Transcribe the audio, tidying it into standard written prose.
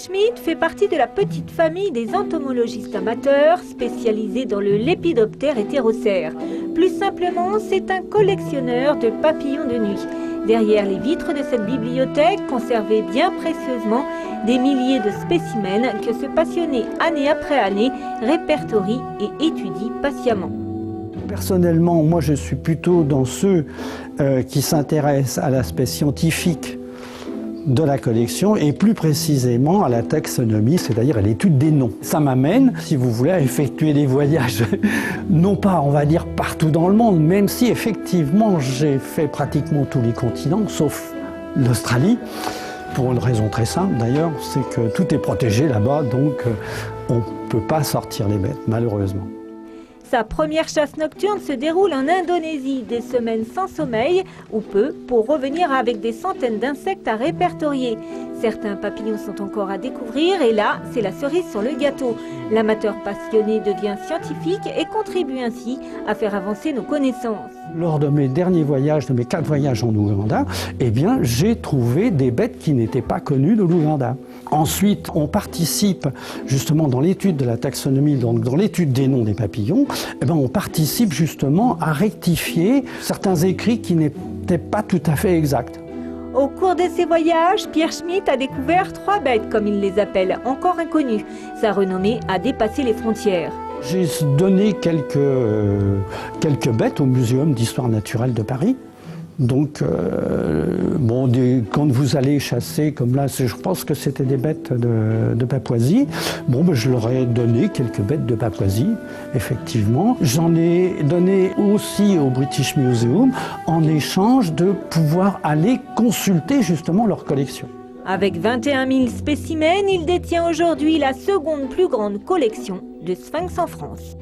Schmidt fait partie de la petite famille des entomologistes amateurs spécialisés dans le lépidoptère hétérocère. Plus simplement, c'est un collectionneur de papillons de nuit. Derrière les vitres de cette bibliothèque, conservée bien précieusement, des milliers de spécimens que ce passionné, année après année, répertorie et étudie patiemment. Personnellement, moi je suis plutôt dans ceux qui s'intéressent à l'aspect scientifique de la collection et plus précisément à la taxonomie, c'est-à-dire à l'étude des noms. Ça m'amène, si vous voulez, à effectuer des voyages, non pas, on va dire, partout dans le monde, même si effectivement j'ai fait pratiquement tous les continents, sauf l'Australie, pour une raison très simple d'ailleurs, c'est que tout est protégé là-bas, donc on ne peut pas sortir les bêtes, malheureusement. Sa première chasse nocturne se déroule en Indonésie, des semaines sans sommeil, ou peu, pour revenir avec des centaines d'insectes à répertorier. Certains papillons sont encore à découvrir et là, c'est la cerise sur le gâteau. L'amateur passionné devient scientifique et contribue ainsi à faire avancer nos connaissances. Lors de mes derniers voyages, de mes 4 voyages en Ouganda, eh bien, j'ai trouvé des bêtes qui n'étaient pas connues de l'Ouganda. Ensuite, on participe justement dans l'étude de la taxonomie, donc dans l'étude des noms des papillons, eh bien, on participe justement à rectifier certains écrits qui n'étaient pas tout à fait exacts. Au cours de ses voyages, Pierre Schmidt a découvert 3 bêtes, comme il les appelle, encore inconnues. Sa renommée a dépassé les frontières. J'ai donné quelques bêtes au Muséum d'histoire naturelle de Paris. Donc, quand vous allez chasser, comme là, je pense que c'était des bêtes de Papouasie, je leur ai donné quelques bêtes de Papouasie, effectivement. J'en ai donné aussi au British Museum en échange de pouvoir aller consulter justement leur collection. Avec 21 000 spécimens, il détient aujourd'hui la seconde plus grande collection de sphinx en France.